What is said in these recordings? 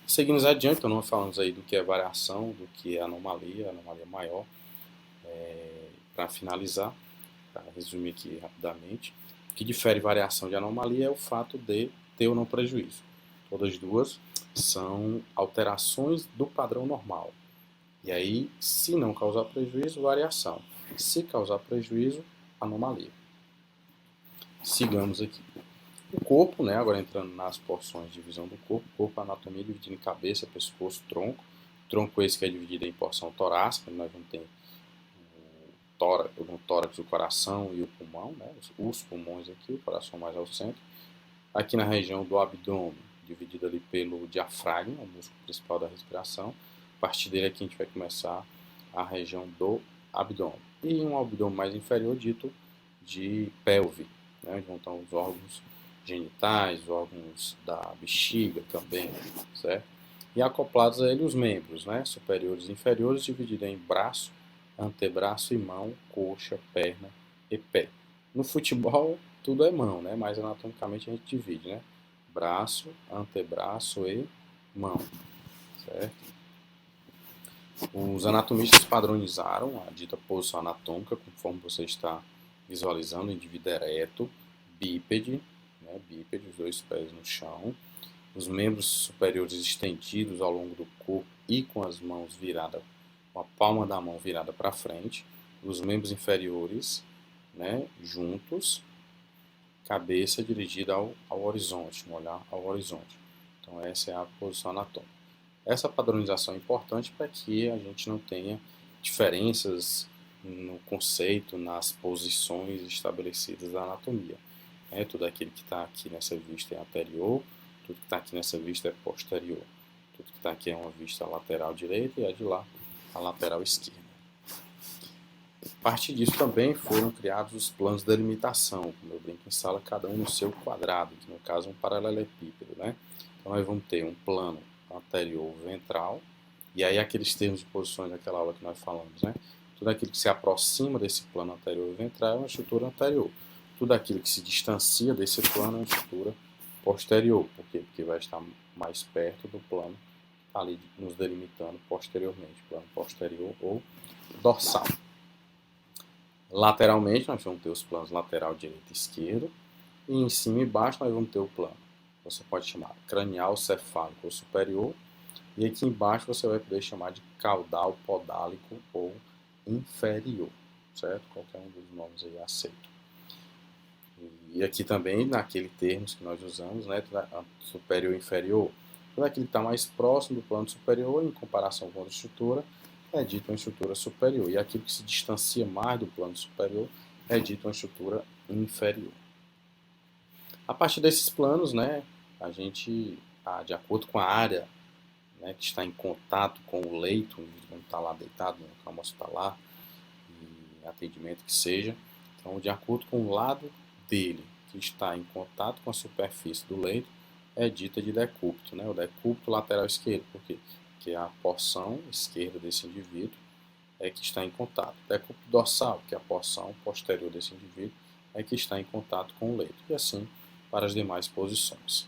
Seguimos adiante, então nós falamos aí do que é variação, do que é anomalia maior. Para finalizar, para resumir aqui rapidamente, o que difere variação de anomalia é o fato de ter ou não prejuízo. Todas duas são alterações do padrão normal. E aí, se não causar prejuízo, variação. Se causar prejuízo, anomalia. Sigamos aqui. O corpo, né, agora entrando nas porções de divisão do corpo, anatomia dividida em cabeça, pescoço, tronco. Tronco esse que é dividido em porção torácica, nós vamos ter no tórax o coração e o pulmão, né, os pulmões aqui, o coração mais ao centro. Aqui na região do abdômen, dividido ali pelo diafragma, o músculo principal da respiração. A partir dele aqui a gente vai começar a região do abdômen. E um abdômen mais inferior dito de pelve, né, onde vão estar os órgãos genitais, órgãos da bexiga também, certo? E acoplados a ele os membros, né, superiores e inferiores, divididos em braço, antebraço e mão, coxa, perna e pé. No futebol, tudo é mão, né? Mas anatomicamente a gente divide, né? Braço, antebraço e mão, certo? Os anatomistas padronizaram a dita posição anatômica, conforme você está visualizando, indivíduo ereto, bípede, né? Bípede, os dois pés no chão, os membros superiores estendidos ao longo do corpo e com as mãos viradas, com a palma da mão virada para frente, os membros inferiores, né, juntos, cabeça dirigida ao horizonte, no olhar ao horizonte. Então essa é a posição anatômica. Essa padronização é importante para que a gente não tenha diferenças no conceito, nas posições estabelecidas da anatomia. Tudo aquilo que está aqui nessa vista é anterior, tudo que está aqui nessa vista é posterior. Tudo que está aqui é uma vista lateral direita e a de lá a lateral esquerda. A partir disso também foram criados os planos de delimitação, como eu brinco em sala, cada um no seu quadrado, que no caso é um paralelepípedo, né? Então nós vamos ter um plano anterior ventral, e aí aqueles termos de posições daquela aula que nós falamos, né? Tudo aquilo que se aproxima desse plano anterior ventral é uma estrutura anterior. Tudo aquilo que se distancia desse plano é uma estrutura posterior. Por quê? Porque vai estar mais perto do plano ali nos delimitando posteriormente, plano posterior ou dorsal. Lateralmente, nós vamos ter os planos lateral, direito e esquerdo. E em cima e embaixo, nós vamos ter o plano. Você pode chamar cranial, cefálico ou superior. E aqui embaixo você vai poder chamar de caudal, podálico ou inferior. Certo? Qualquer um dos nomes aí é aceito. E aqui também, naquele termos que nós usamos, né, superior e inferior, tudo aquilo que está mais próximo do plano superior em comparação com a estrutura é dito uma estrutura superior. E aquilo que se distancia mais do plano superior é dito uma estrutura inferior. A partir desses planos, né, a gente, de acordo com a área, né, que está em contato com o leito, quando está lá deitado, no cama hospitalar, em atendimento que seja, então, de acordo com o lado dele que está em contato com a superfície do leito, é dita de decúbito, né? O decúbito lateral esquerdo, por quê? Porque a porção esquerda desse indivíduo é que está em contato. Decúbito dorsal, que é a porção posterior desse indivíduo, é que está em contato com o leito. E assim para as demais posições.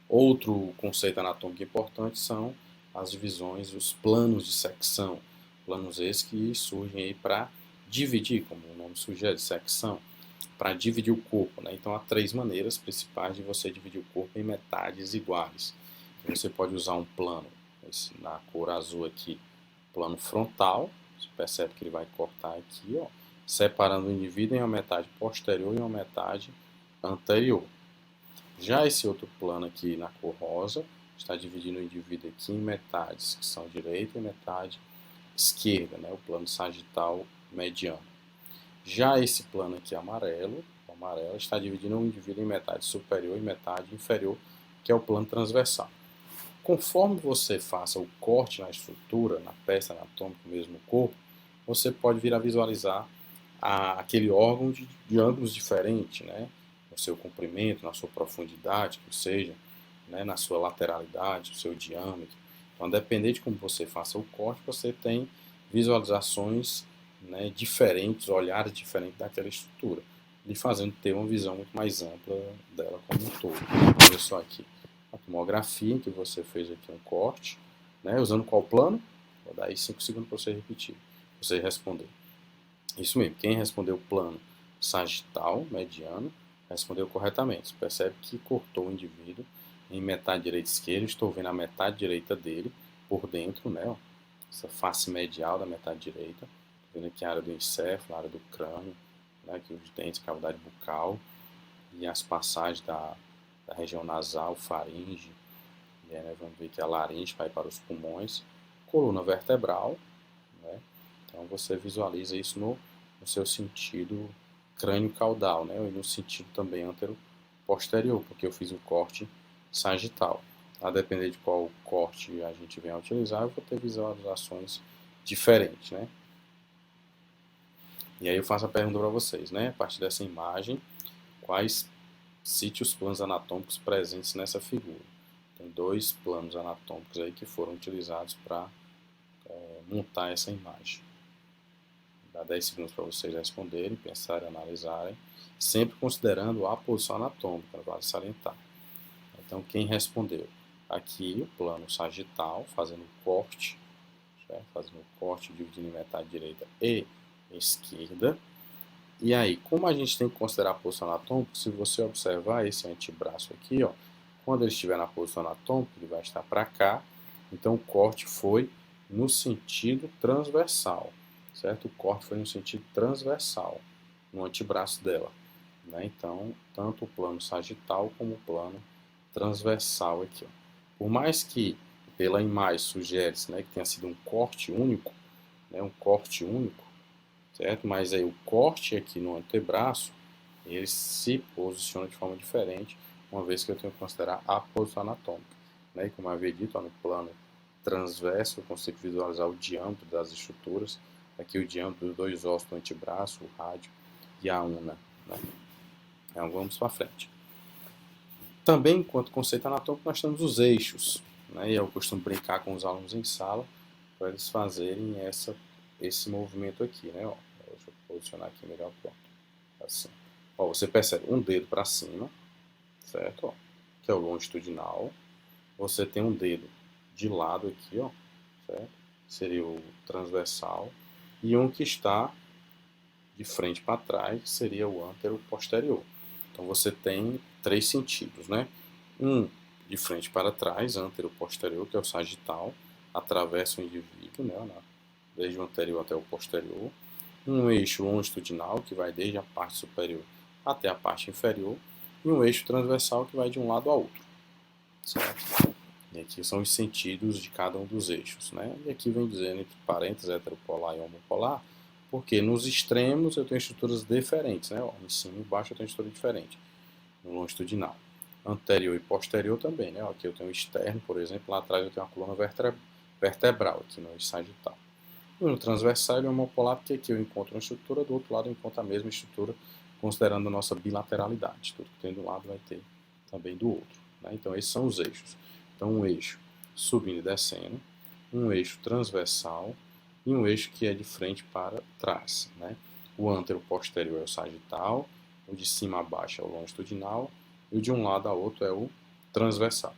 Outro conceito anatômico importante são as divisões, os planos de secção. Planos esses que surgem aí para dividir, como o nome sugere, secção, para dividir o corpo, né? Então há 3 maneiras principais de você dividir o corpo em metades iguais. Você pode usar um plano, na cor azul aqui, plano frontal, você percebe que ele vai cortar aqui, ó, separando o indivíduo em uma metade posterior e uma metade anterior. Já esse outro plano aqui na cor rosa está dividindo o indivíduo aqui em metades, que são direita e metade esquerda, né? O plano sagital mediano. Já esse plano aqui amarelo, o amarelo está dividindo o indivíduo em metade superior e metade inferior, que é o plano transversal. Conforme você faça o corte na estrutura, na peça anatômica, mesmo no corpo, você pode vir a visualizar aquele órgão de ângulos diferentes, né? No seu comprimento, na sua profundidade, que seja, né? Na sua lateralidade, no seu diâmetro. Então, dependendo de como você faça o corte, você tem visualizações, né, diferentes, olhares diferentes daquela estrutura, lhe fazendo ter uma visão muito mais ampla dela como um todo. Olha só aqui. a tomografia, em que você fez aqui um corte, né? Usando qual plano? Vou dar aí 5 segundos para você repetir, você responder. Isso mesmo, quem respondeu o plano sagital, mediano, respondeu corretamente. Você percebe que cortou o indivíduo em metade direita e esquerda. Estou vendo a metade direita dele por dentro, né? Ó, essa face medial da metade direita. Estou vendo aqui a área do encéfalo, a área do crânio, né? Aqui os dentes, a cavidade bucal e as passagens da região nasal, faringe. E aí, né, vamos ver que a laringe vai para os pulmões. Coluna vertebral, né? Então você visualiza isso no seu sentido crânio-caudal, né? E no sentido também antero-posterior, porque eu fiz o corte sagital. A depender de qual corte a gente venha a utilizar, eu vou ter visualizações diferentes, né? E aí eu faço a pergunta para vocês, né? A partir dessa imagem, quais cite os planos anatômicos presentes nessa figura? Tem 2 planos anatômicos aí que foram utilizados para montar essa imagem. Dá 10 segundos para vocês responderem, pensarem, analisarem, sempre considerando a posição anatômica, vale salientar. Então, quem respondeu? Aqui, o plano sagital, fazendo o corte, certo? Fazendo o corte, dividindo em metade direita e esquerda. E aí, como a gente tem que considerar a posição anatômica, se você observar esse antebraço aqui, ó, quando ele estiver na posição anatômica, ele vai estar para cá. Então, o corte foi no sentido transversal, certo? O corte foi no sentido transversal, no antebraço dela, né? Então, tanto o plano sagital como o plano transversal aqui, ó. Por mais que pela imagem sugere-se, né, que tenha sido um corte único, né, um corte único, certo? Mas aí o corte aqui no antebraço, ele se posiciona de forma diferente, uma vez que eu tenho que considerar a posição anatômica, né? E como eu havia dito, ó, no plano transverso eu consigo visualizar o diâmetro das estruturas, aqui o diâmetro dos 2 ossos do antebraço, o rádio e a una, né? Então vamos para frente. Também, enquanto conceito anatômico, nós temos os eixos, né? E eu costumo brincar com os alunos em sala para eles fazerem esse movimento aqui, né? Ó, deixa eu posicionar aqui melhor, pronto. Assim. Ó, você percebe um dedo para cima, certo? Ó, que é o longitudinal. Você tem um dedo de lado aqui, ó, certo? Seria o transversal. E um que está de frente para trás, que seria o antero-posterior. Então você tem 3 sentidos, né? Um de frente para trás, antero-posterior, que é o sagital, atravessa o indivíduo, né, desde o anterior até o posterior. Um eixo longitudinal, que vai desde a parte superior até a parte inferior. E um eixo transversal, que vai de um lado ao outro, certo? E aqui são os sentidos de cada um dos eixos, né? E aqui vem dizendo entre parênteses heteropolar e homopolar, porque nos extremos eu tenho estruturas diferentes, né? Ó, em cima e embaixo eu tenho estrutura diferente, no longitudinal. Anterior e posterior também, né? Ó, aqui eu tenho o externo, por exemplo, lá atrás eu tenho a coluna vertebral, aqui no eixo sagital. E no transversal e homopolar, porque aqui eu encontro uma estrutura, do outro lado eu encontro a mesma estrutura, considerando a nossa bilateralidade. Tudo que tem de um lado vai ter também do outro, né? Então esses são os eixos. Então um eixo subindo e descendo, um eixo transversal e um eixo que é de frente para trás, né? O antero-posterior é o sagital, o de cima a baixo é o longitudinal e o de um lado a outro é o transversal.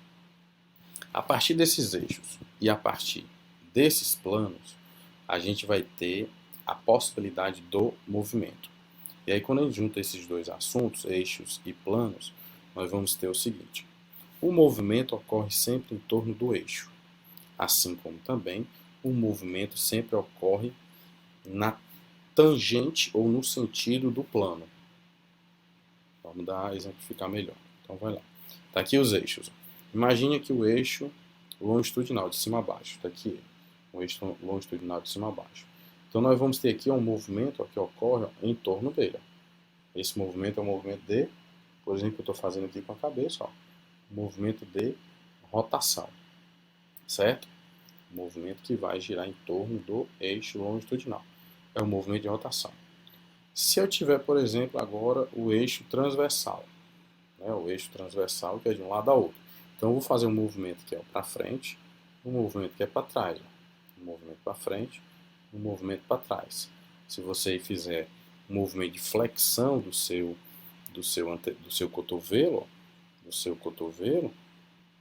A partir desses eixos e a partir desses planos, a gente vai ter a possibilidade do movimento. E aí quando a gente junta esses 2 assuntos, eixos e planos, nós vamos ter o seguinte: o movimento ocorre sempre em torno do eixo, assim como também o movimento sempre ocorre na tangente ou no sentido do plano. Vamos exemplificar melhor. Então vai lá. Está aqui os eixos. Imagine que o eixo longitudinal de cima a baixo. Está aqui o eixo longitudinal de cima a baixo. Então nós vamos ter aqui um movimento que ocorre em torno dele. Esse movimento é um movimento de, por exemplo, que eu estou fazendo aqui com a cabeça, ó, movimento de rotação, certo? Movimento que vai girar em torno do eixo longitudinal. É um movimento de rotação. Se eu tiver, por exemplo, agora o eixo transversal, né, o eixo transversal que é de um lado ao outro. Então eu vou fazer um movimento que é para frente, um movimento que é para trás, ó. Um movimento para frente, um movimento para trás. Se você fizer um movimento de flexão do seu cotovelo,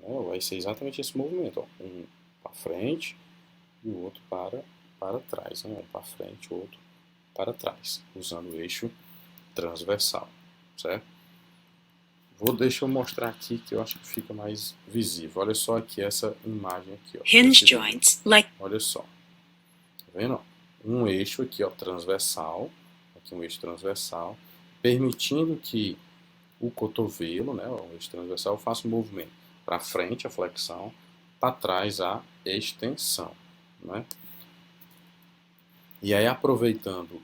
né? Vai ser exatamente esse movimento, ó. Um para frente e o outro para trás, né? Um para frente, o outro para trás, usando o eixo transversal, certo? Deixa eu mostrar aqui que eu acho que fica mais visível. Olha só aqui essa imagem aqui, ó. Hinge joints, like... Olha só. Tá vendo? Um eixo aqui, ó, transversal. Aqui um eixo transversal, permitindo que o cotovelo, né, o eixo transversal, faça um movimento para frente, a flexão, para trás, a extensão, né? E aí, aproveitando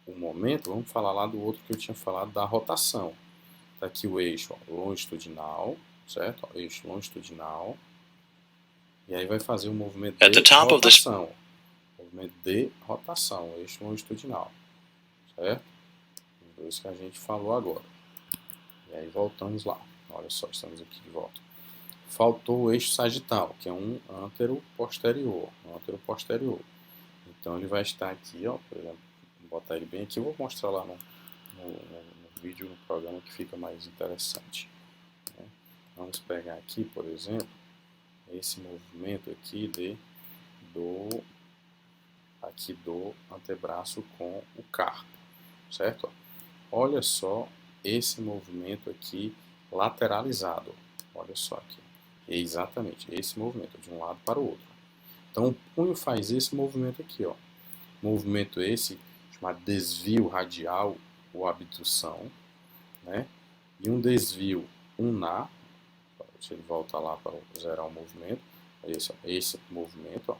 o momento, vamos falar lá do outro que eu tinha falado, da rotação. Tá aqui o eixo, ó, longitudinal, certo? Ó, eixo longitudinal. E aí vai fazer o movimento de rotação. Movimento de rotação, o eixo longitudinal, certo? Os dois que a gente falou agora. E aí voltamos lá. Olha só, estamos aqui de volta. Faltou o eixo sagital, que é um antero-posterior. Então ele vai estar aqui, ó, por exemplo, vou botar ele bem aqui, eu vou mostrar lá no vídeo, no programa, que fica mais interessante, né? Vamos pegar aqui, por exemplo, esse movimento aqui do antebraço com o carpo, certo? Olha só esse movimento aqui lateralizado. Olha só aqui. É exatamente esse movimento, de um lado para o outro. Então o punho faz esse movimento aqui, ó. Movimento esse chamado desvio radial ou abdução, né? E um desvio ulnar. Deixa ele voltar lá para zerar o movimento. Esse movimento, ó,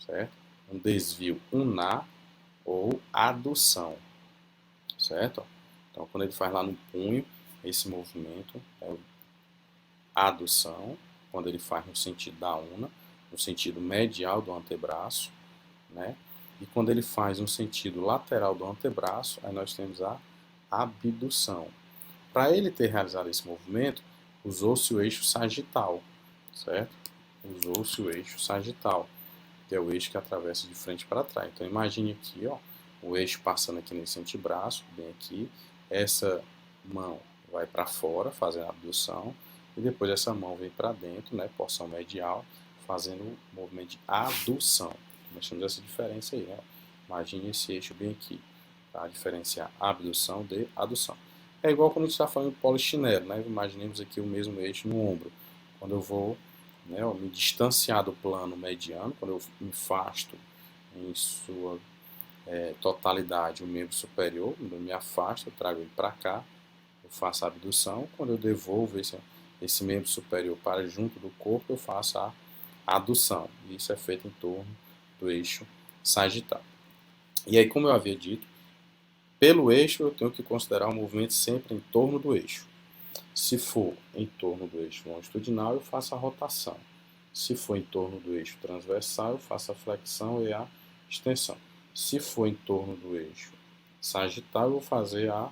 certo? Um desvio ulnar ou adução, certo? Então, quando ele faz lá no punho, esse movimento é a adução, quando ele faz no sentido da una, no sentido medial do antebraço, né? E quando ele faz no sentido lateral do antebraço, aí nós temos a abdução. Para ele ter realizado esse movimento, usou-se o eixo sagital, certo? Usou-se o eixo sagital, que é o eixo que atravessa de frente para trás. Então imagine aqui, ó, o eixo passando aqui nesse antebraço, bem aqui, essa mão vai para fora, fazendo a abdução, e depois essa mão vem para dentro, né, porção medial, fazendo o movimento de adução. Nós temos essa diferença aí, né? Imagine esse eixo bem aqui, para diferenciar abdução de adução. É igual quando a gente está falando de polichinelo, né? Imaginemos aqui o mesmo eixo no ombro. Quando eu vou, né, me distanciar do plano mediano, quando eu me afasto em sua totalidade o membro superior, quando eu me afasto, eu trago ele para cá, eu faço a abdução. Quando eu devolvo esse membro superior para junto do corpo, eu faço a adução. E isso é feito em torno do eixo sagital. E aí, como eu havia dito, pelo eixo eu tenho que considerar o movimento sempre em torno do eixo. Se for em torno do eixo longitudinal, eu faço a rotação. Se for em torno do eixo transversal, eu faço a flexão e a extensão. Se for em torno do eixo sagital, eu vou fazer a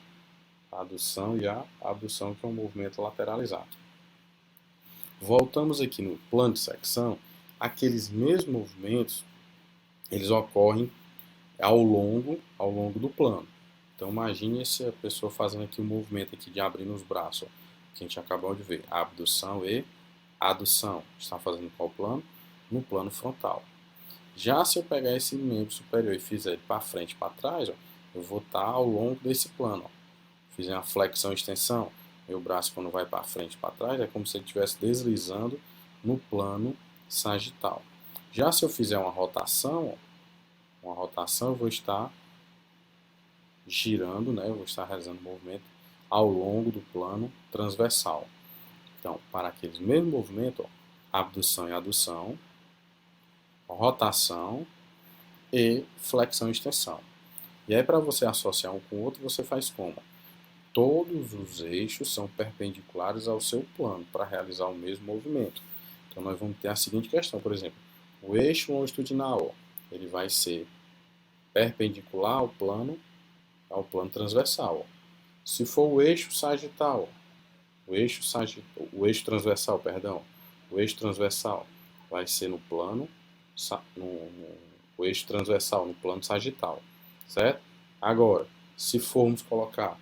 adução e a abdução, que é um movimento lateralizado. Voltamos aqui no plano de secção, aqueles mesmos movimentos, eles ocorrem ao longo do plano. Então imagine essa pessoa fazendo aqui um movimento aqui de abrir os braços, ó, que a gente acabou de ver, a abdução e a adução. Está fazendo qual plano? No plano frontal. Já se eu pegar esse membro superior e fizer ele para frente e para trás, ó, eu vou estar ao longo desse plano. Ó. Fizer uma flexão e extensão, meu braço quando vai para frente e para trás é como se ele estivesse deslizando no plano sagital. Já se eu fizer uma rotação eu vou estar girando, né? Eu vou estar realizando o movimento ao longo do plano transversal. Então, para aqueles mesmos movimentos, ó, abdução e adução, rotação e flexão e extensão. E aí, para você associar um com o outro, você faz como? Todos os eixos são perpendiculares ao seu plano para realizar o mesmo movimento. Então, nós vamos ter a seguinte questão, por exemplo, o eixo longitudinal, ó, ele vai ser perpendicular ao plano transversal. Ó. Se for o eixo sagital, o eixo transversal, perdão, o eixo transversal vai ser no plano, o eixo transversal no plano sagital, certo? Agora, se formos colocar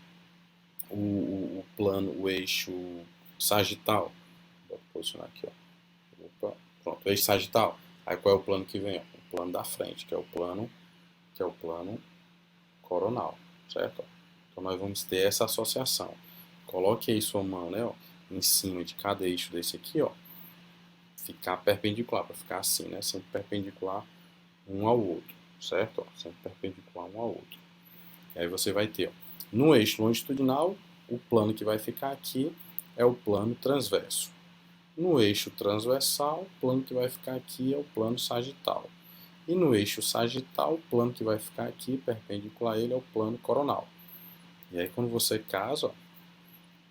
o eixo sagital posicionar aqui, ó. Opa, pronto, eixo sagital. Aí qual é o plano que vem? Ó? O plano da frente, que é o plano coronal, certo? Então nós vamos ter essa associação. Coloque aí sua mão, né, ó, em cima de cada eixo desse aqui, ó, ficar perpendicular, para ficar assim, né, sempre perpendicular um ao outro, certo? Ó, sempre perpendicular um ao outro. E aí você vai ter, ó, no eixo longitudinal, o plano que vai ficar aqui é o plano transverso. No eixo transversal, o plano que vai ficar aqui é o plano sagital. E no eixo sagital, o plano que vai ficar aqui, perpendicular a ele, é o plano coronal. E aí quando você casa, ó,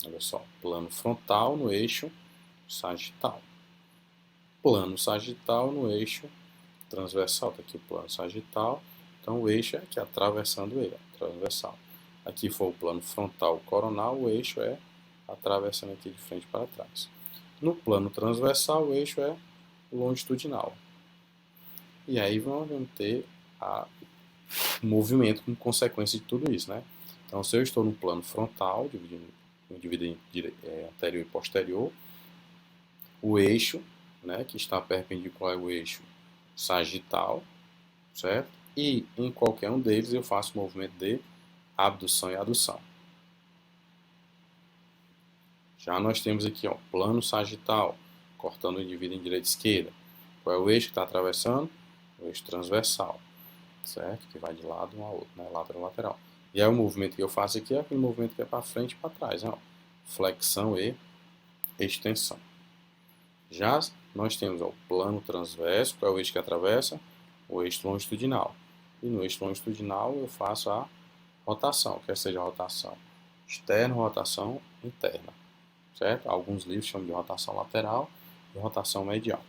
olha só, plano frontal no eixo sagital. Plano sagital no eixo transversal. Está aqui o plano sagital. Então o eixo é aqui atravessando ele, ó, transversal. Aqui foi o plano frontal coronal, o eixo é atravessando aqui de frente para trás. No plano transversal, o eixo é longitudinal. E aí vamos ter o movimento como consequência de tudo isso, né? Então, se eu estou no plano frontal, dividindo em anterior e posterior, o eixo, né, que está perpendicular ao eixo sagital, certo? E em qualquer um deles eu faço o movimento de abdução e adução. Já nós temos aqui, ó, plano sagital, cortando o indivíduo em direita e esquerda. Qual é o eixo que está atravessando? O eixo transversal, certo? Que vai de lado um ao outro, né? Lateral, lateral. E aí o movimento que eu faço aqui é aquele movimento que é para frente e para trás, né? Ó, flexão e extensão. Já nós temos, ó, o plano transverso, qual é o eixo que atravessa? O eixo longitudinal. E no eixo longitudinal eu faço a rotação, quer seja a rotação externa ou rotação interna, certo? Alguns livros chamam de rotação lateral e rotação medial.